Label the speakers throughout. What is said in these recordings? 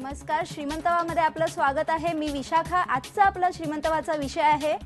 Speaker 1: नमस्कार, श्रीमंतवामध्ये आपलं स्वागत आहे. मी विशाखा. आजचा आपला श्रीमंतवाचा विषय आहे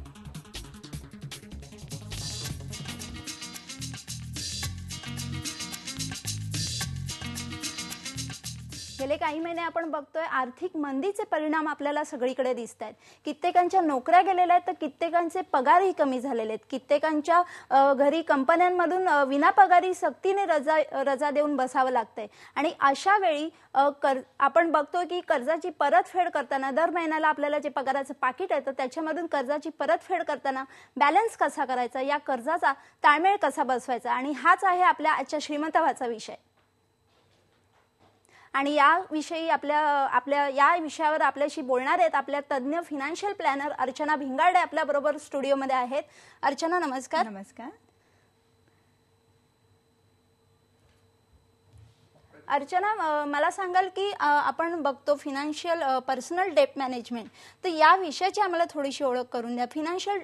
Speaker 1: गेले काही महिने आपण बघतोय आर्थिक मंदीचे परिणाम आपल्याला सगळीकडे दिसतात. कित्येकांच्या नोकऱ्या गेलेल्या आहेत तर कित्येकांचे पगारही कमी झालेले आहेत. कित्येकांच्या घरी कंपन्यांमधून विनापगारी सक्तीने रजा देऊन बसावं लागतंय. आणि अशा वेळी आपण बघतोय की कर्जाची परतफेड करताना दर महिन्याला आपल्याला जे पगाराचं पाकिट आहे तर त्याच्यामधून कर्जाची परतफेड करताना बॅलन्स कसा करायचा, या कर्जाचा ताळमेळ कसा बसवायचा, आणि हाच आहे आपल्या आजच्या श्रीमंतवाचा विषय. आणि याविषयी या विषयावर आपल्याशी बोलणार आहेत आपल्या तज्ञ फायनान्शियल प्लॅनर अर्चना भिंगारडे आपल्या बरोबर स्टुडिओमध्ये आहेत. अर्चना, नमस्कार.
Speaker 2: नमस्कार.
Speaker 1: अर्चना, मला सांगाल की आपण बघतो फायनान्शियल पर्सनल डेट मॅनेजमेंट, तर या विषयाची आम्हाला थोडीशी ओळख करून द्या. फायनान्शियल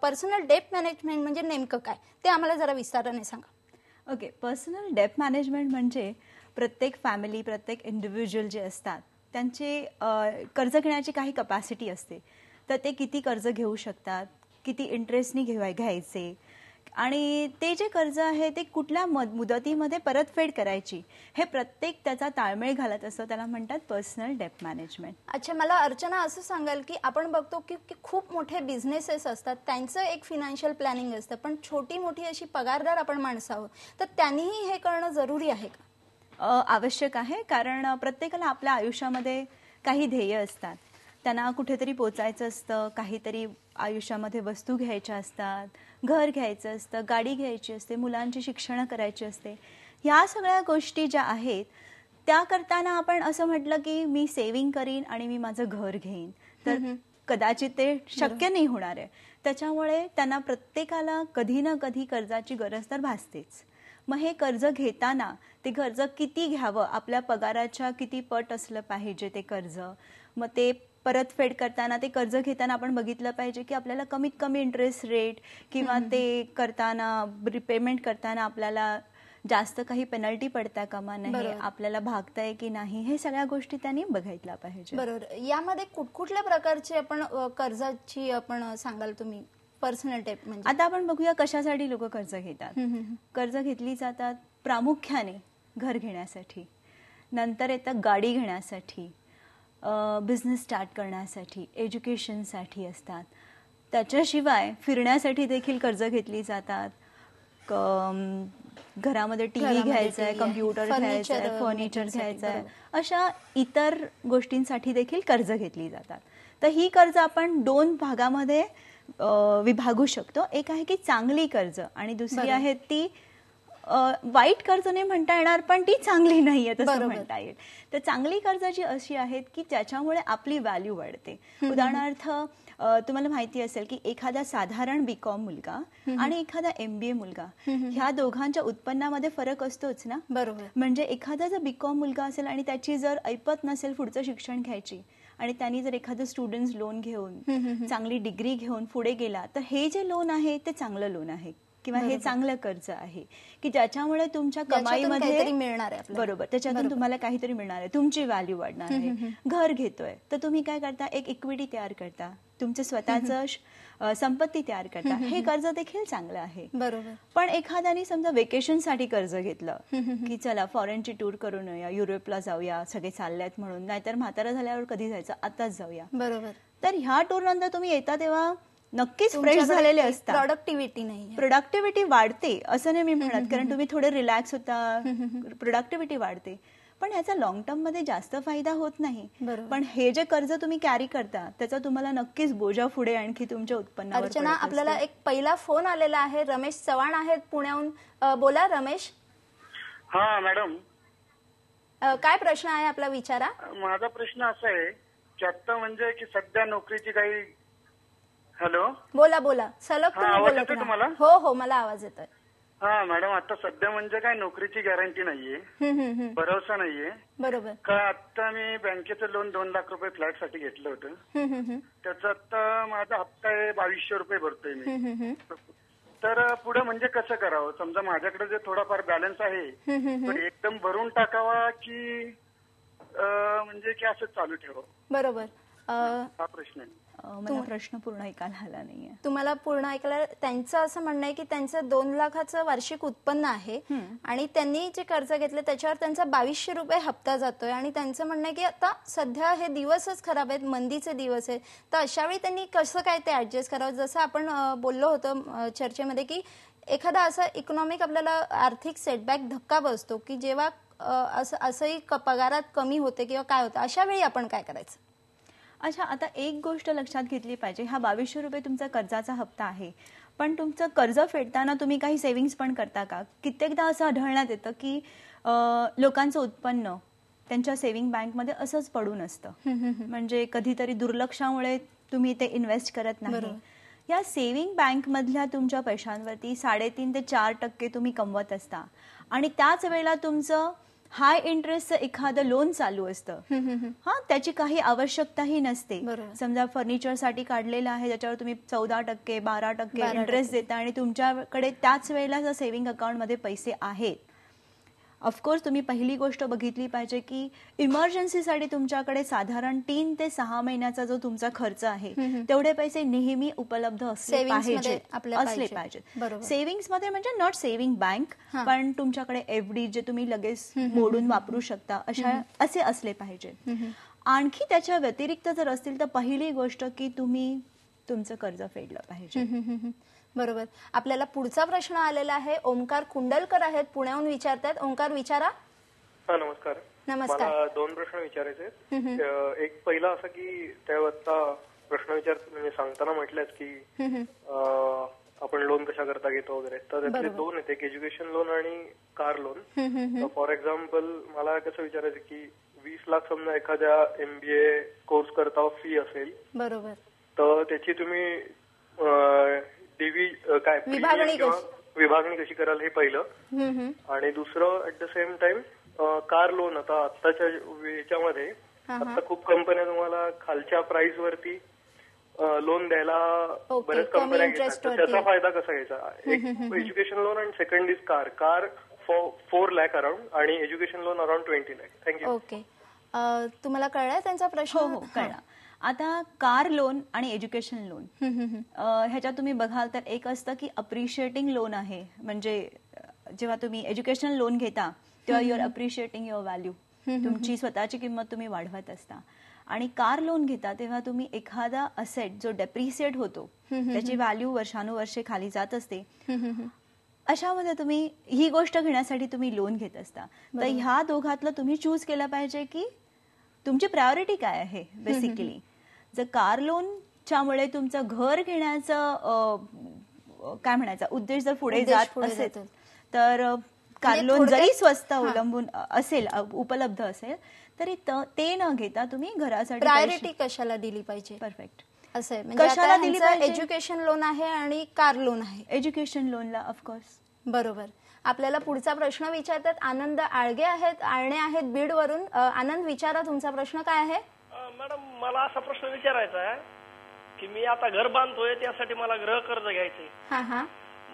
Speaker 1: पर्सनल डेट मॅनेजमेंट म्हणजे नेमकं काय ते आम्हाला जरा विस्ताराने सांगा.
Speaker 2: ओके, पर्सनल डेट मॅनेजमेंट म्हणजे प्रत्येक फॅमिली, प्रत्येक इंडिव्हिज्युअल जे असतात त्यांचे कर्ज घेण्याची काही कपॅसिटी असते. तर ते किती कर्ज घेऊ शकतात, किती इंटरेस्टनी घ्यायचे, आणि ते जे कर्ज आहे ते कुठल्या मुदतीमध्ये परतफेड करायची, हे प्रत्येक त्याचा ताळमेळ घालत असतो. त्याला म्हणतात पर्सनल डेट मॅनेजमेंट.
Speaker 1: अच्छा, मला अर्चना असं सांगाल की आपण बघतो की खूप मोठे बिझनेसेस असतात, त्यांचं एक फायनान्शियल प्लॅनिंग असतं, पण छोटी मोठी अशी पगारदार आपण माणसं आहोत, तर त्यांनीही हे करणं जरुरी आहे का?
Speaker 2: आवश्यक आहे, कारण प्रत्येकाला आपल्या आयुष्यामध्ये काही ध्येय असतात. त्यांना कुठेतरी पोचायचं असतं, काहीतरी आयुष्यामध्ये वस्तू घ्यायच्या असतात, घर घ्यायचं असतं, गाडी घ्यायची असते, मुलांची शिक्षण करायची असते. ह्या सगळ्या गोष्टी ज्या आहेत त्या करताना आपण असं म्हटलं की मी सेव्हिंग करीन आणि मी माझं घर घेईन, तर कदाचित ते शक्य नाही होणार आहे. त्याच्यामुळे त्यांना प्रत्येकाला कधी ना कधी कर्जाची गरज तर भासतेच. मग हे कर्ज घेताना ते कर्ज किती घ्यावं, आपल्या पगाराच्या किती पट असलं पाहिजे ते कर्ज. मग ते परतफेड करताना, ते कर्ज घेताना आपण बघितलं पाहिजे की आपल्याला कमीत कमी इंटरेस्ट रेट किंवा ते करताना रिपेमेंट करताना आपल्याला जास्त काही पेनल्टी पडता कामा नये, आपल्याला भागताय की नाही, हे सगळ्या गोष्टी त्यांनी बघितल्या पाहिजे.
Speaker 1: बरोबर. यामध्ये कुठल्या प्रकारचे आपण कर्जाची आपण सांगाल तुम्ही पर्सनल डेट म्हणजे?
Speaker 2: आता आपण बघूया कशासाठी लोक कर्ज घेतात. कर्ज घेतली जातात प्रामुख्याने घर घेण्यासाठी, नंतर येतं गाडी घेण्यासाठी, बिझनेस स्टार्ट करण्यासाठी, एज्युकेशनसाठी असतात. त्याच्याशिवाय फिरण्यासाठी देखील कर्ज घेतली जातात. घरामध्ये टीव्ही घ्यायचा आहे, कम्प्युटर घ्यायचा आहे, फर्निचर घ्यायचं आहे, अशा इतर गोष्टींसाठी देखील कर्ज घेतली जातात. तर ही कर्ज आपण दोन भागामध्ये विभागू शकतो. एक आहे की चांगली कर्ज आणि दुसरी आहे ती वाईट कर्ज नाही म्हणता येणार, पण ती चांगली नाहीये तसं म्हणता येईल. तर चांगली कर्ज जी अशी आहेत की त्याच्यामुळे आपली व्हॅल्यू वाढते. उदाहरणार्थ तुम्हाला माहिती असेल की एखादा साधारण बीकॉम मुलगा आणि एखादा MBA मुलगा, ह्या दोघांच्या उत्पन्नामध्ये फरक असतोच ना.
Speaker 1: बरोबर.
Speaker 2: म्हणजे एखादा जर बीकॉम मुलगा असेल आणि त्याची जर ऐपत नसेल पुढचं शिक्षण घ्यायची, आणि त्यांनी जर एखादं स्टुडंट लोन घेऊन चांगली डिग्री घेऊन पुढे गेला, तर हे जे लोन आहे ते चांगलं लोन आहे किंवा हे चांगलं कर्ज आहे की ज्याच्यामुळे तुमच्या कमाईमध्ये
Speaker 1: मिळणार आहे.
Speaker 2: बरोबर, त्याच्यातून तुम्हाला काहीतरी मिळणार आहे, तुमची व्हॅल्यू वाढणार आहे. घर घेतोय तर तुम्ही काय करता, एक इक्विटी तयार करता, तुमचं स्वतःचं संपत्ती तयार करता. हे कर्ज देखील चांगलं आहे.
Speaker 1: बरोबर.
Speaker 2: पण एखाद्याने समजा वेकेशनसाठी कर्ज घेतलं की चला फॉरेनची टूर करून येऊया, युरोपला जाऊया, सगळे चालल्यात म्हणून, नाहीतर म्हातारा झाल्यावर कधी जायचं, आताच जाऊया.
Speaker 1: बरोबर.
Speaker 2: तर ह्या टूर नंतर तुम्ही येता तेव्हा नक्कीच फ्रेश झालेले असतात. प्रोडक्टिव्हिटी वाढते असं नाही मी म्हणत, कारण तुम्ही थोडे रिलॅक्स होता, प्रोडक्टिव्हिटी वाढते, पण ह्याचा लॉंग टर्म मध्ये जास्त फायदा होत नाही. पण हे जे कर्ज तुम्ही कॅरी करता त्याचा तुम्हाला नक्कीच बोजा पुढे आणखी तुमच्या उत्पन्नावर.
Speaker 1: अर्चना, आपल्याला एक पहिला फोन आलेला आहे. रमेश चव्हाण आहेत पुण्याहून. बोला रमेश.
Speaker 3: हा मॅडम,
Speaker 1: काय प्रश्न आहे आपला, विचारा.
Speaker 3: माझा प्रश्न असा आहे की आता म्हणजे की सध्या नोकरीची काही. हॅलो,
Speaker 1: बोला बोला, सलग
Speaker 3: तुम्हाला?
Speaker 1: हो हो, मला आवाज येतोय.
Speaker 3: हा मॅडम, आता सध्या म्हणजे काय नोकरीची गॅरंटी नाहीये, भरोसा नाहीये.
Speaker 1: बरोबर.
Speaker 3: का आता मी बँकेचं लोन 2 लाख रुपये फ्लॅट साठी घेतलं होतं, त्याचा आता माझा हप्ता आहे 2200 रुपये भरतोय मी. तर पुढे म्हणजे कसं करावं, समजा माझ्याकडे जे थोडाफार बॅलन्स आहे एकदम भरून टाकावा की म्हणजे की असं चालू ठेवावं,
Speaker 1: बरोबर.
Speaker 3: हा प्रश्न आहे.
Speaker 2: मला प्रश्न पूर्ण ऐकायला आला नाहीये.
Speaker 1: तुम्हाला पूर्ण ऐकलं. त्यांचं असं म्हणणं आहे की त्यांचं 2 लाखाचं वार्षिक उत्पन्न आहे आणि त्यांनी जे कर्ज घेतले त्याच्यावर त्यांचा 2200 रुपये हप्ता जातोय आणि त्यांचं म्हणणं आहे की आता सध्या हे दिवसच खराब आहेत, मंदीचे दिवस आहेत, तर अशावेळी त्यांनी कसं काय ते ऍडजस्ट करावं. जसं आपण बोललो होतो चर्चेमध्ये की एखादा असा इकॉनॉमिक आपल्याला आर्थिक सेटबॅक धक्का बसतो की जेव्हा असंही पगारात कमी होते किंवा काय होतं, अशा वेळी आपण काय करायचं.
Speaker 2: अच्छा, आता एक गोष्ट लक्षात घेतली पाहिजे. हा 2200 रुपये तुमचा कर्जाचा हप्ता आहे, पण तुमचं कर्ज फेडताना तुम्ही काही सेव्हिंग्स पण करता का. कित्येकदा असं आढळण्यात येतं की लोकांचं उत्पन्न त्यांच्या सेव्हिंग बँकमध्ये असंच पडून असतं, म्हणजे कधीतरी दुर्लक्षामुळे तुम्ही ते इन्व्हेस्ट करत नाही. या सेव्हिंग बँकमधल्या तुमच्या पैशांवरती 3.5 ते 4% तुम्ही कमवत असता आणि त्याच वेळेला तुमचं हाय इंटरेस्टचं एखादं लोन चालू असतं. हा, त्याची काही आवश्यकताही नसते. समजा फर्निचरसाठी काढलेलं आहे ज्याच्यावर तुम्ही 14%, 12% इंटरेस्ट देता आणि तुमच्याकडे त्याच वेळेला जर सेव्हिंग अकाउंटमध्ये पैसे आहेत. ऑफकोर्स तुम्ही पहिली गोष्ट बघितली पाहिजे की इमर्जन्सीसाठी तुमच्याकडे साधारण 3 ते 6 महिन्याचा जो तुमचा खर्च आहे तेवढे पैसे नेहमी उपलब्ध असले पाहिजेत. सेव्हिंग्स मध्ये म्हणजे नॉट सेव्हिंग बँक, पण तुमच्याकडे एफडी जे तुम्ही लगेच मोडून वापरू शकता असे असले पाहिजेत. आणखी त्याच्या व्यतिरिक्त जर असतील तर पहिली गोष्ट की तुम्ही तुमचं कर्ज फेडलं पाहिजे.
Speaker 1: बरोबर. आपल्याला पुढचा प्रश्न आलेला आहे. ओमकार कुंडलकर आहेत, पुण्याहून विचारतात. ओमकार, विचारा.
Speaker 4: नमस्कार.
Speaker 1: नमस्कार.
Speaker 4: मला 2 प्रश्न विचारायचे आहेत. एक पहिला असा की त्या प्रश्न म्हणजे सांगताना म्हटल्यात की आपण लोन कशा करता घेतो वगैरे, तर त्यातले 2 आहेत, एक एज्युकेशन लोन आणि कार लोन. फॉर एक्झाम्पल मला कसं विचारायचं की 20 लाख समजा एखाद्या MBA कोर्स करता फी असेल,
Speaker 1: बरोबर,
Speaker 4: तर त्याची तुम्ही विभागणी कशी कराल हे पहिलं. आणि दुसरं at the same time car loan. आता आत्ताच्या याच्यामध्ये आता खूप कंपन्या तुम्हाला खालच्या प्राइस वरती लोन द्यायला बऱ्याच कंपन्या घेतात, तर त्याचा फायदा कसा घ्यायचा. एक एज्युकेशन लोन आणि second is car 4 lakh around आणि education loan around 20 lakh. Thank you.
Speaker 1: Okay, तुम्हाला कळलाय त्यांचा प्रश्न.
Speaker 2: हो, कळला. आता कार लोन आणि एज्युकेशन लोन ह्याच्यात तुम्ही बघाल तर एक असतं की अप्रिशिएटिंग लोन आहे, म्हणजे जेव्हा तुम्ही एज्युकेशन लोन घेता तेव्हा युअर अप्रिशिएटिंग युअर व्हॅल्यू, तुमची स्वतःची किंमत तुम्ही वाढवत असता. आणि कार लोन घेता तेव्हा तुम्ही एखादा असेट जो डेप्रिशिएट होतो त्याची व्हॅल्यू वर्षानुवर्षे खाली जात असते, अशामध्ये तुम्ही ही गोष्ट घेण्यासाठी तुम्ही लोन घेत असता. तर ह्या दोघातलं तुम्ही चूज केलं पाहिजे की तुमची प्रायोरिटी काय आहे. बेसिकली जर कार लोनच्यामुळे तुमचं घर घेण्याचं काय म्हणायचं उद्देश जर पुढे जात असेल तर कार लोन जरी स्वस्त अवलंबून असेल, उपलब्ध असेल, तरी ते न घेता तुम्ही घरासाठी
Speaker 1: प्रायोरिटी कशाला दिली पाहिजे.
Speaker 2: परफेक्ट.
Speaker 1: असं आहे, म्हणजे कशाला दिली पाहिजे. एज्युकेशन लोन आहे आणि कार लोन आहे.
Speaker 2: एज्युकेशन लोनला ऑफकोर्स.
Speaker 1: बरोबर. आपल्याला पुढचा प्रश्न विचारतात. आनंद आळगे आहेत, आळणे आहेत बीड वरून. आनंद, विचारा, तुमचा प्रश्न काय आहे.
Speaker 5: मॅडम, मला असा प्रश्न विचारायचा आहे की मी आता घर बांधतोय, त्यासाठी मला गृह कर्ज घ्यायचंय.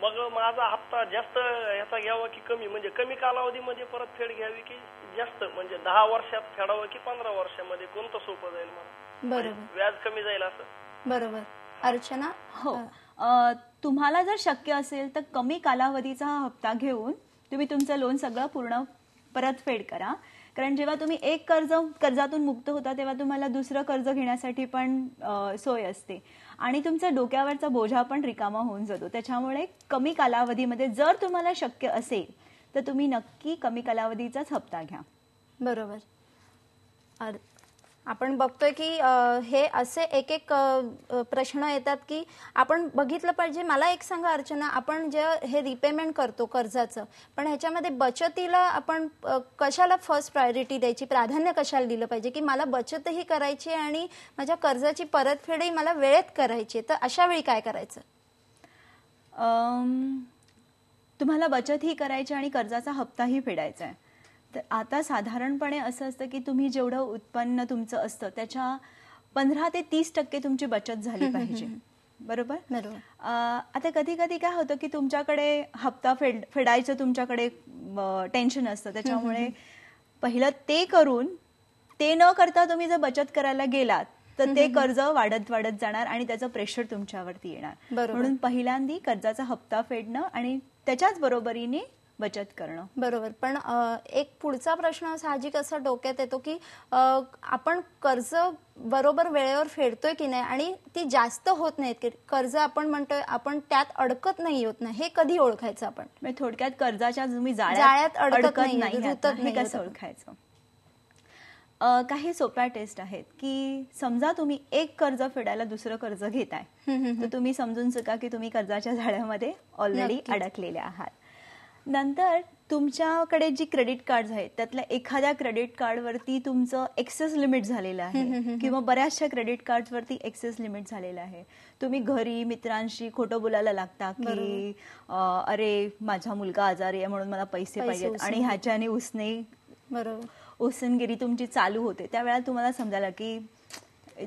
Speaker 5: मग माझा हप्ता जास्त याचा घ्यावा की कमी, म्हणजे कमी कालावधीमध्ये परतफेड घ्यावी की जास्त, म्हणजे 10 वर्षात फेडावं की 15 वर्षामध्ये, कोणतं सोपं जाईल मला.
Speaker 1: बरोबर,
Speaker 5: व्याज कमी जाईल असं.
Speaker 1: बरोबर. अर्चना.
Speaker 2: हो, तुम्हाला जर शक्य असेल तर कमी कालावधीचा हा हप्ता घेऊन तुम्ही तुमचं लोन सगळं पूर्ण परतफेड करा. कारण जेव्हा तुम्ही एक कर्जातून मुक्त होता तेव्हा तुम्हाला दुसरं कर्ज घेण्यासाठी पण सोय असते आणि तुमचा डोक्यावरचा बोजा पण रिकामा होऊन जातो. त्याच्यामुळे कमी कालावधीमध्ये जर तुम्हाला शक्य असेल तर तुम्ही नक्की कमी कालावधीचाच हप्ता घ्या.
Speaker 1: बरोबर. आपण बघतोय की हे असे एक प्रश्न येतात की आपण बघितलं पाहिजे. मला एक सांगा अर्चना, आपण जे हे रिपेमेंट करतो कर्जाचं, पण ह्याच्यामध्ये बचतीला आपण कशाला फर्स्ट प्रायोरिटी द्यायची, प्राधान्य कशाला दिलं पाहिजे की मला बचतही करायची आणि माझ्या कर्जाची परतफेडही मला वेळेत करायची, तर अशा वेळी काय करायचं.
Speaker 2: तुम्हाला बचतही करायची आणि कर्जाचा हप्ताही फेडायचा आहे. तर आता साधारणपणे असं असतं की तुम्ही जेवढं उत्पन्न तुमचं असतं त्याच्या 15 ते 30% तुमची बचत झाली पाहिजे. बरोबर. आता कधी कधी काय होतं की तुमच्याकडे हप्ता फेडायचं तुमच्याकडे टेन्शन असतं, त्याच्यामुळे पहिलं ते करून ते न करता तुम्ही जर बचत करायला गेलात तर ते कर्ज वाढत वाढत जाणार आणि त्याचं प्रेशर तुमच्यावरती येणार. म्हणून पहिल्यांदा कर्जाचा हप्ता फेडणं आणि त्याच्याच बरोबरीने बचत करणं.
Speaker 1: बरोबर. पण एक पुढचा प्रश्न साहजिक असा डोक्यात येतो की आपण कर्ज बरोबर वेळेवर फेडतोय की नाही आणि ती जास्त होत नाहीत की कर्ज आपण म्हणतोय आपण त्यात अडकत नाही होत नाही, हे कधी ओळखायचं आपण?
Speaker 2: म्हणजे थोडक्यात कर्जाच्या तुम्ही
Speaker 1: जाळ्यात अडकत नाही,
Speaker 2: हे कसं ओळखायचं? काही सोप्या टेस्ट आहेत की समजा तुम्ही एक कर्ज फेडायला दुसरं कर्ज घेताय तर तुम्ही समजून चुका की तुम्ही कर्जाच्या जाळ्यामध्ये ऑलरेडी अडकलेले आहात. नंतर तुमच्याकडे जी क्रेडिट कार्ड आहेत त्यातल्या एखाद्या क्रेडिट कार्डवरती तुमचं एक्सेस लिमिट झालेलं आहे किंवा बऱ्याचशा क्रेडिट कार्डवरती एक्सेस लिमिट झालेलं आहे. तुम्ही घरी मित्रांशी खोटं बोलायला लागता की अरे माझा मुलगा आजारी आहे म्हणून मला पैसे पाहिजेत आणि ह्याच्याने उसनगिरी तुमची चालू होते. त्यावेळेला तुम्हाला समजायला की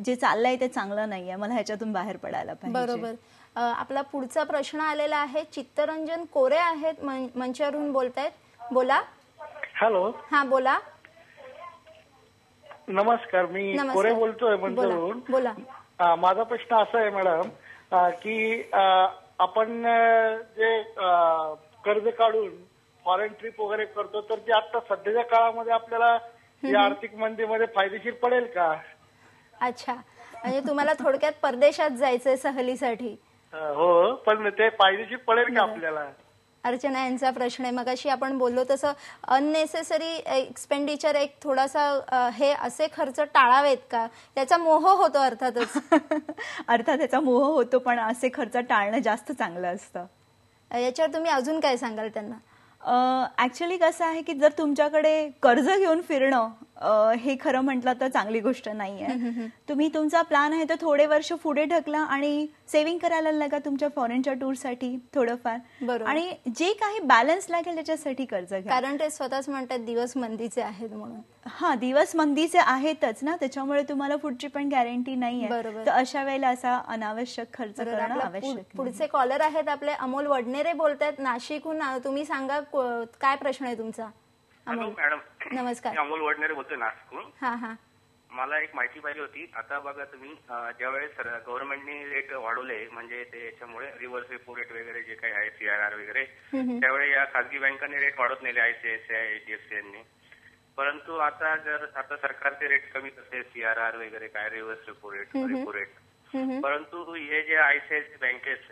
Speaker 2: जे चाललंय ते चांगलं नाहीये, मला ह्याच्यातून बाहेर पडायला पाहिजे.
Speaker 1: बरोबर. आपला पुढचा प्रश्न आलेला आहे. चित्तरंजन कोरे आहेत, मंचावरून बोलतायत. बोला.
Speaker 6: हॅलो.
Speaker 1: हा बोला.
Speaker 6: नमस्कार, मी कोरे बोलतोय मंचवरून.
Speaker 1: बोला.
Speaker 6: माझा प्रश्न असा आहे मॅडम की आपण जे कर्ज काढून फॉरेन ट्रिप वगैरे करतो तर ते आता सध्याच्या काळामध्ये आपल्याला या आर्थिक मंदीमध्ये फायदेशीर पडेल का?
Speaker 1: अच्छा, म्हणजे तुम्हाला थोडक्यात परदेशात जायचंय सहलीसाठी?
Speaker 6: हो, पण ते फायदेशीर पडेल का आपल्याला?
Speaker 1: अर्चना यांचा प्रश्न आहे. मगाशी आपण बोललो तसं अननेसेसरी एक्सपेंडिचर एक थोडासा हे असे खर्च टाळावेत का? त्याचा मोह होतो अर्थातच.
Speaker 2: अर्थात त्याचा मोह होतो, पण असे खर्च टाळणं जास्त चांगलं असतं.
Speaker 1: याच्यावर तुम्ही अजून काय सांगाल त्यांना?
Speaker 2: ऍक्च्युअली कसं आहे की जर तुमच्याकडे कर्ज घेऊन फिरणं हे खरं म्हटलं तर चांगली गोष्ट नाहीये. तुम्ही तुमचा प्लॅन आहे तर थोडे वर्ष पुढे ढकला आणि सेव्हिंग करायला लागा तुमच्या फॉरेनच्या टूरसाठी थोडंफार, आणि जे काही बॅलन्स लागेल त्याच्यासाठी कर्ज घ्या.
Speaker 1: कारण ते स्वतःच म्हणतात दिवस मंदीचे आहेत म्हणून.
Speaker 2: हा, दिवस मंदीचे आहेतच ना, त्याच्यामुळे तुम्हाला पुढची पण गॅरंटी नाहीये. तर अशा वेळेला असा अनावश्यक खर्च करणं आवश्यक.
Speaker 1: पुढचे कॉलर आहेत आपले. अमोल वडनेरे बोलतायत नाशिकहून. तुम्ही सांगा काय प्रश्न आहे तुमचा?
Speaker 7: Hello madam.
Speaker 1: नमस्कार.
Speaker 7: अमोल वडनेरे बोलतोय नाशिकहून.
Speaker 1: हा हा.
Speaker 7: मला एक माहिती पाहिजे होती. आता बघा तुम्ही ज्यावेळेस गव्हर्नमेंटने रेट वाढवले म्हणजे ते याच्यामुळे रिव्हर्स रेपो रेट वगैरे जे काही आहे CRR वगैरे, त्यावेळी या खासगी बँकांनी रेट वाढवत नेले ICICI HDFC यांनी. परंतु आता सरकारचे रेट कमी करते CRR वगैरे काय रिव्हर्स रेपो रेट. परंतु हे जे ICICI बँकेत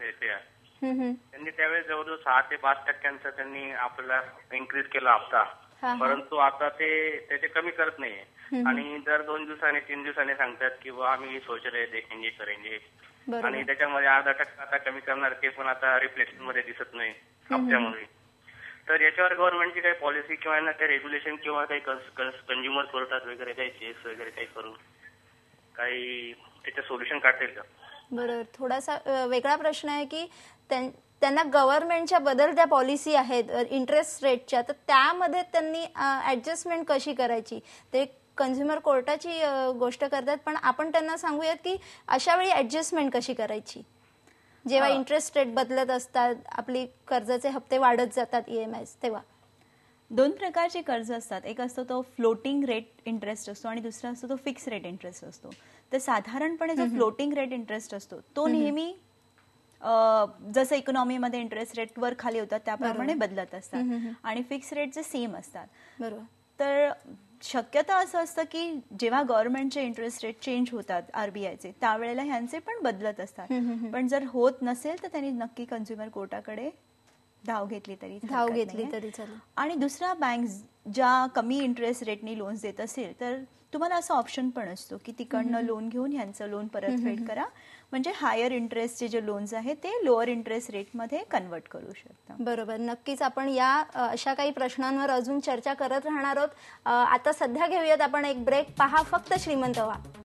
Speaker 7: त्यांनी त्यावेळेस जवळजवळ 6 ते 5% त्यांनी आपल्याला इन्क्रीज केला हप्ता. परंतु आता ते त्याचे कमी करत नाहीये आणि दर 2 दिवसांनी 3 दिवसांनी सांगतात की आम्ही सोच रहे देखेंगे करेंगे, आणि त्याच्यामध्ये 0.5% आता कमी करणार, ते पण आता रिफ्लेक्शन मध्ये दिसत नाही हप्त्यामध्ये. तर याच्यावर गव्हर्नमेंटची काही पॉलिसी किंवा काही रेग्युलेशन किंवा काही कंझ्युमर कोर्टात वगैरे काही केस वगैरे काही करून काही त्याचं सोल्युशन काढता येईल का?
Speaker 1: बरोबर. थोडासा वेगळा प्रश्न आहे की त्यांना गव्हर्नमेंटच्या बदलत्या पॉलिसी आहेत इंटरेस्ट रेटच्या, तर त्यामध्ये त्यांनी ऍडजस्टमेंट कशी करायची ते कंझ्युमर कोर्टाची गोष्ट करतात. पण आपण त्यांना सांगूयात की अशा वेळी ऍडजस्टमेंट कशी करायची जेव्हा इंटरेस्ट रेट बदलत असतात, आपली कर्जाचे हप्ते वाढत जातात EMI, तेव्हा.
Speaker 2: 2 प्रकारचे कर्ज असतात. एक असतो तो फ्लोटिंग रेट इंटरेस्ट असतो आणि दुसरा असतो तो फिक्स रेट इंटरेस्ट असतो. तर साधारणपणे जो फ्लोटिंग रेट इंटरेस्ट असतो तो नेहमी जसं इकॉनॉमीमध्ये इंटरेस्ट रेट वर खाली होतात त्याप्रमाणे बदलत असतात आणि फिक्स रेटचे सेम असतात.
Speaker 1: बरोबर.
Speaker 2: तर शक्यता असं असतं की जेव्हा गव्हर्नमेंटचे इंटरेस्ट रेट चेंज होतात RBIचे, त्यावेळेला ह्यांचे पण बदलत असतात. पण जर होत नसेल तर त्यांनी नक्की कंझ्युमर कोर्टाकडे धाव घेतली तरी
Speaker 1: चालेल.
Speaker 2: आणि दुसरा बँक ज्या कमी इंटरेस्ट रेटनी लोन्स देत असेल तर तुम्हाला असा ऑप्शन पण असतो की तिकडनं लोन घेऊन ह्यांचं लोन परतफेड करा, म्हणजे हायर इंटरेस्टचे जे लोन्स आहेत ते लोअर इंटरेस्ट रेटमध्ये कन्वर्ट करू शकता.
Speaker 1: बरोबर. नक्कीच आपण या अशा काही प्रश्नांवर अजून चर्चा करत राहणार आहोत. आता सध्या घेऊयात आपण एक ब्रेक. पहा फक्त श्रीमंत व्हा.